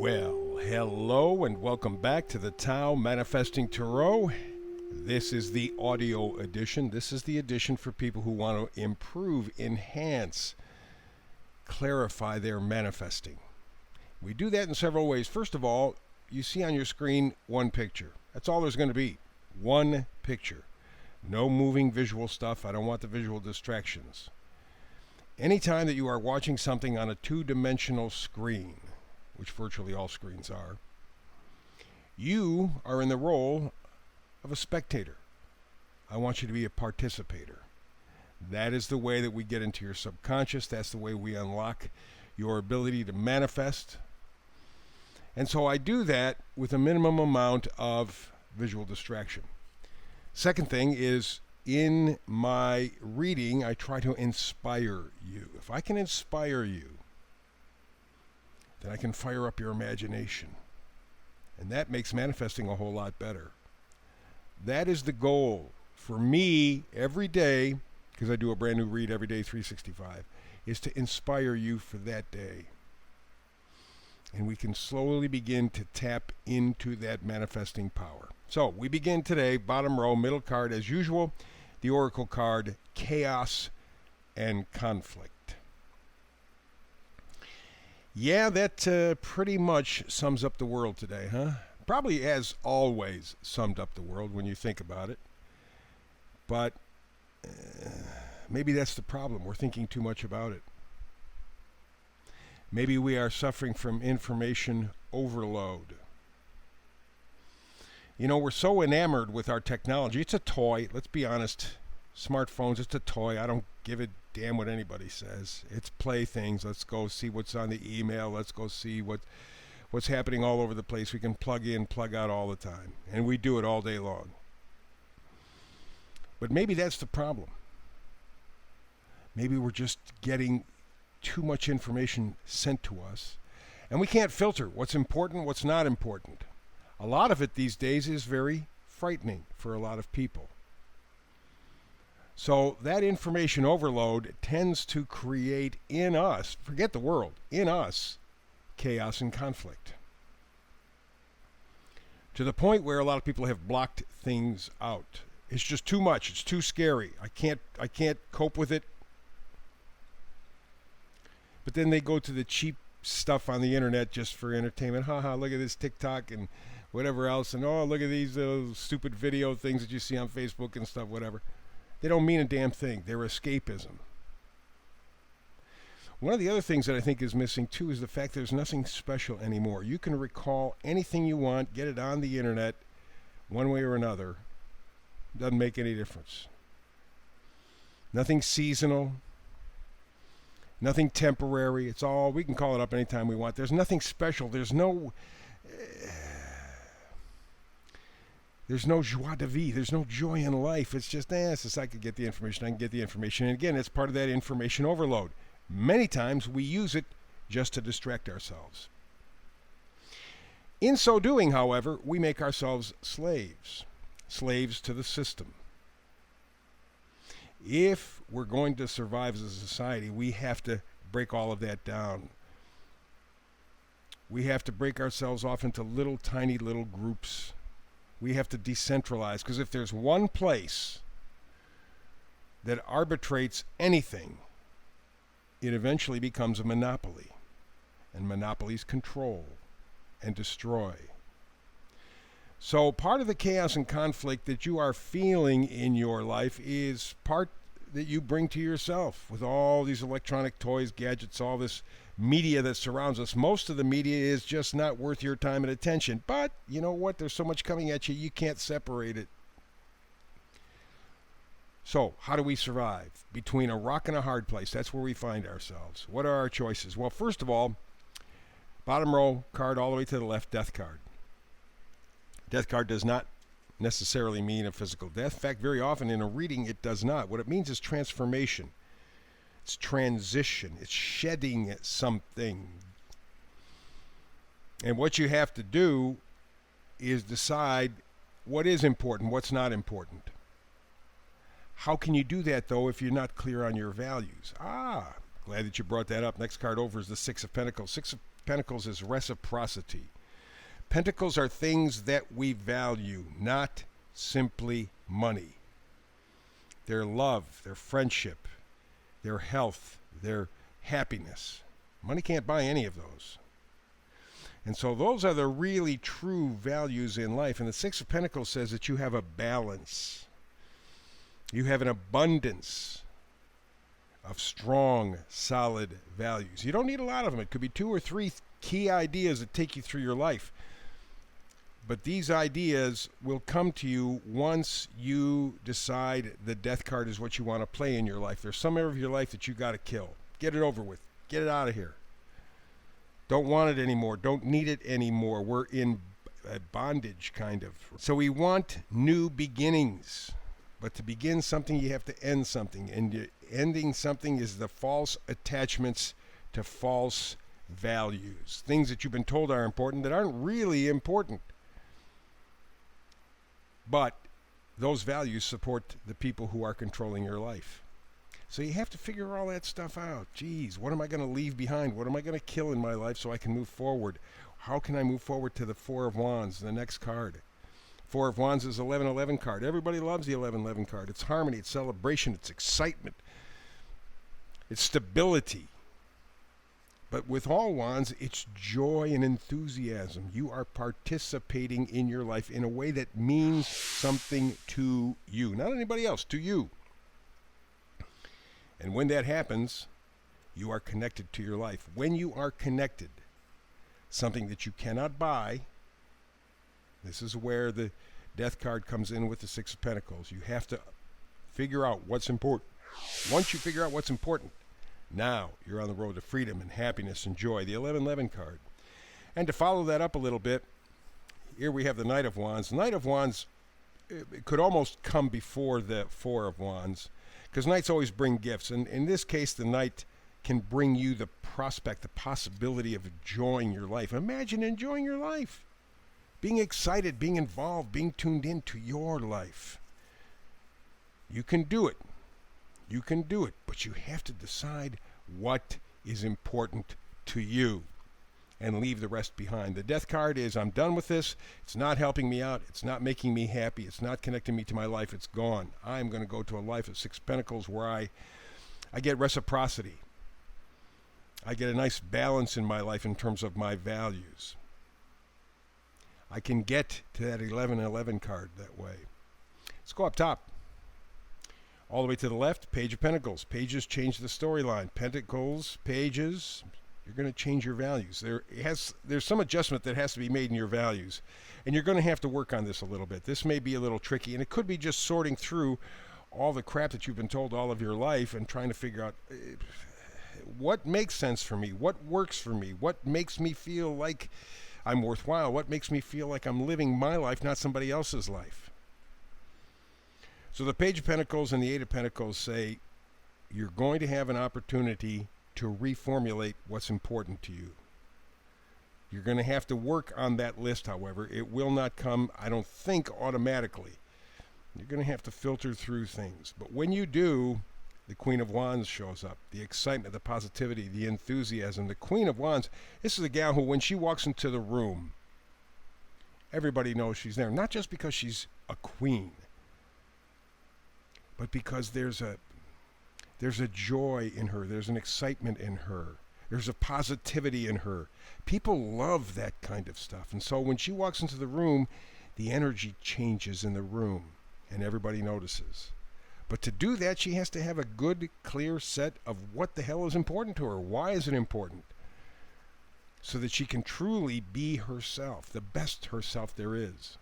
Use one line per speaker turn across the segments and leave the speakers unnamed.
Well, hello and welcome back to the Tao Manifesting Tarot. This is the audio edition. This is the edition for people who want to improve, enhance, clarify their manifesting. We do that in several ways. First of all, you see on your screen one picture. That's all there's going to be. One picture. No moving visual stuff. I don't want the visual distractions. Anytime that you are watching something on a two-dimensional screen, which virtually all screens are, you are in the role of a spectator. I want you to be a participator. That is the way that we get into your subconscious. That's the way we unlock your ability to manifest. And so I do that with a minimum amount of visual distraction. Second thing is, in my reading, I try to inspire you. If I can inspire you, then I can fire up your imagination. And that makes manifesting a whole lot better. That is the goal for me every day, because I do a brand new read every day, 365, is to inspire you for that day. And we can slowly begin to tap into that manifesting power. So we begin today, bottom row, middle card as usual, the Oracle card, Chaos and Conflict. Yeah, that pretty much sums up the world today, huh? Probably has always summed up the world when you think about it. But maybe that's the problem. We're thinking too much about it. Maybe we are suffering from information overload. You know, we're so enamored with our technology. It's a toy. Let's be honest. Smartphones, it's a toy. I don't give a damn what anybody says. It's playthings. Let's go see what's on the email. Let's go see what's happening all over the place. We can plug in, plug out all the time. And we do it all day long. But maybe that's the problem. Maybe we're just getting too much information sent to us. And we can't filter what's important, what's not important. A lot of it these days is very frightening for a lot of people. So that information overload tends to create in us, forget the world, in us, chaos and conflict. To the point where a lot of people have blocked things out. It's just too much. It's too scary. I can't cope with it. But then they go to the cheap stuff on the internet just for entertainment. Haha, look at this TikTok and whatever else. And oh, look at these stupid video things that you see on Facebook and stuff, whatever. They don't mean a damn thing. They're escapism. One of the other things that I think is missing, too, is the fact there's nothing special anymore. You can recall anything you want, get it on the internet, one way or another. Doesn't make any difference. Nothing seasonal. Nothing temporary. It's all, we can call it up anytime we want. There's nothing special. There's no joie de vivre. There's no joy in life. It's just, since I could get the information, I can get the information. And again, it's part of that information overload. Many times we use it just to distract ourselves. In so doing, however, we make ourselves slaves. Slaves to the system. If we're going to survive as a society, we have to break all of that down. We have to break ourselves off into little, tiny little groups. We have to decentralize, because if there's one place that arbitrates anything, it eventually becomes a monopoly. And monopolies control and destroy. So part of the chaos and conflict that you are feeling in your life is part that you bring to yourself with all these electronic toys, gadgets, all this media that surrounds us. Most of the media is just not worth your time and attention. But you know what? There's so much coming at you, you can't separate it. So how do we survive? Between a rock and a hard place, that's where we find ourselves. What are our choices? Well, first of all, bottom row card all the way to the left, death card. Death card does not necessarily mean a physical death. In fact, very often in a reading, it does not. What it means is transformation. It's transition. It's shedding something. And what you have to do is decide what is important, what's not important. How can you do that, though, if you're not clear on your values? Glad that you brought that up. Next card over is the Six of Pentacles. of Pentacles is reciprocity. Pentacles are things that we value, not simply money. Their love, their friendship, their health, their happiness. Money can't buy any of those. And so those are the really true values in life. And the Six of Pentacles says that you have a balance. You have an abundance of strong, solid values. You don't need a lot of them. It could be 2 or 3 key ideas that take you through your life. But these ideas will come to you once you decide the death card is what you want to play in your life. There's some area of your life that you got to kill. Get it over with. Get it out of here. Don't want it anymore. Don't need it anymore. We're in bondage, kind of. So we want new beginnings. But to begin something, you have to end something. And ending something is the false attachments to false values. Things that you've been told are important that aren't really important. But those values support the people who are controlling your life. So you have to figure all that stuff out. Geez, what am I going to leave behind? What am I going to kill in my life so I can move forward? How can I move forward to the Four of Wands, the next card? Four of Wands is 1111 card. Everybody loves the 1111 card. It's harmony, it's celebration, it's excitement, it's stability. But with all wands, it's joy and enthusiasm. You are participating in your life in a way that means something to you. Not anybody else, to you. And when that happens, you are connected to your life. When you are connected, something that you cannot buy, this is where the death card comes in with the Six of Pentacles. You have to figure out what's important. Once you figure out what's important, now you're on the road to freedom and happiness and joy, the 1111 card. And to follow that up a little bit, here we have the Knight of Wands. The Knight of Wands it could almost come before the Four of Wands, because knights always bring gifts. And in this case, the knight can bring you the prospect, the possibility of enjoying your life. Imagine enjoying your life. Being excited, being involved, being tuned into your life. You can do it. You can do it, but you have to decide what is important to you and leave the rest behind. The death card is, I'm done with this. It's not helping me out. It's not making me happy. It's not connecting me to my life. It's gone. I'm going to go to a life of Six Pentacles where I get reciprocity. I get a nice balance in my life in terms of my values. I can get to that 1111 card that way. Let's go up top. All the way to the left, Page of Pentacles. Pages change the storyline. Pentacles, pages, you're going to change your values. There's some adjustment that has to be made in your values. And you're going to have to work on this a little bit. This may be a little tricky, and it could be just sorting through all the crap that you've been told all of your life and trying to figure out what makes sense for me, what works for me, what makes me feel like I'm worthwhile, what makes me feel like I'm living my life, not somebody else's life. So the Page of Pentacles and the Eight of Pentacles say you're going to have an opportunity to reformulate what's important to you. You're going to have to work on that list, however. It will not come, I don't think, automatically. You're going to have to filter through things. But when you do, the Queen of Wands shows up. The excitement, the positivity, the enthusiasm. The Queen of Wands, this is a gal who, when she walks into the room, everybody knows she's there. Not just because she's a queen, but because there's a joy in her, there's an excitement in her, there's a positivity in her. People love that kind of stuff. And so when she walks into the room, the energy changes in the room, and everybody notices. But to do that, she has to have a good, clear set of what the hell is important to her. Why is it important? So that she can truly be herself, the best herself there is.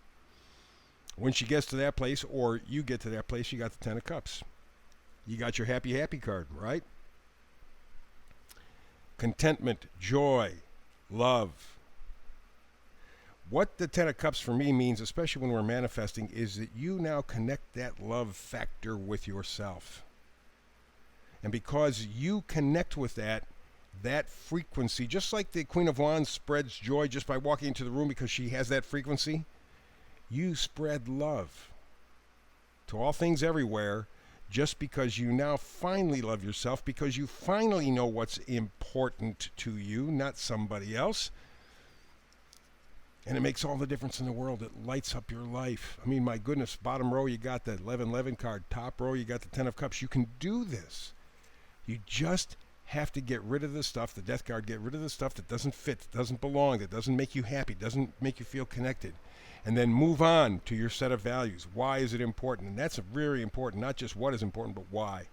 When she gets to that place, or you get to that place, you got the Ten of Cups. You got your happy, happy card, right? Contentment, joy, love. What the Ten of Cups for me means, especially when we're manifesting, is that you now connect that love factor with yourself. And because you connect with that frequency, just like the Queen of Wands spreads joy just by walking into the room because she has that frequency, you spread love to all things everywhere just because you now finally love yourself, because you finally know what's important to you, not somebody else. And it makes all the difference in the world. It lights up your life. I mean, my goodness, bottom row, you got the 11-11 card. Top row, you got the 10 of cups. You can do this. You just have to get rid of the stuff, the death card, get rid of the stuff that doesn't fit, that doesn't belong, that doesn't make you happy, doesn't make you feel connected. And then move on to your set of values. Why is it important? And that's very important, not just what is important, but why.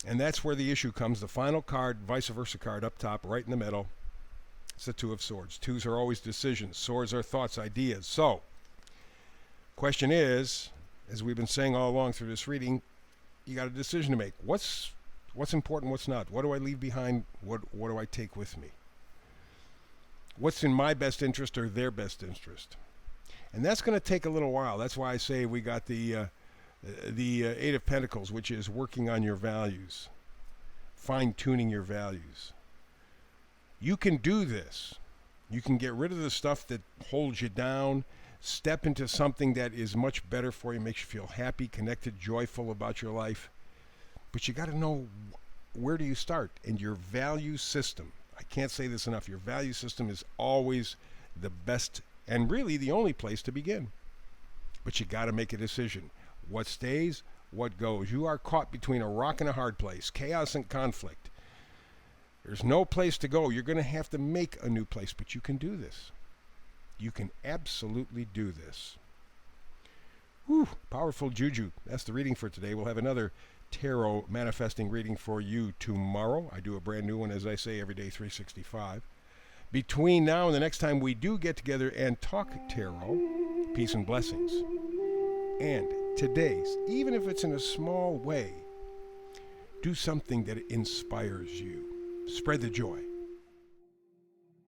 And that's where the issue comes. The final card, vice versa card up top, right in the middle. It's the Two of Swords. Twos are always decisions. Swords are thoughts, ideas. So, question is, as we've been saying all along through this reading, you got a decision to make. What's important, what's not? What do I leave behind? What do I take with me? What's in my best interest or their best interest? And that's going to take a little while. That's why I say we got the Eight of Pentacles, which is working on your values, fine-tuning your values. You can do this. You can get rid of the stuff that holds you down, step into something that is much better for you, makes you feel happy, connected, joyful about your life. But you got to know, where do you start? And your value system, I can't say this enough, your value system is always the best and really the only place to begin. But you got to make a decision. What stays, what goes. You are caught between a rock and a hard place, chaos and conflict. There's no place to go. You're going to have to make a new place, but you can do this. You can absolutely do this. Whew, powerful juju. That's the reading for today. We'll have another tarot manifesting reading for you tomorrow. I do a brand new one, as I say, every day 365. Between now and the next time we do get together and talk tarot, peace and blessings. And today's, even if it's in a small way, do something that inspires you. Spread the joy.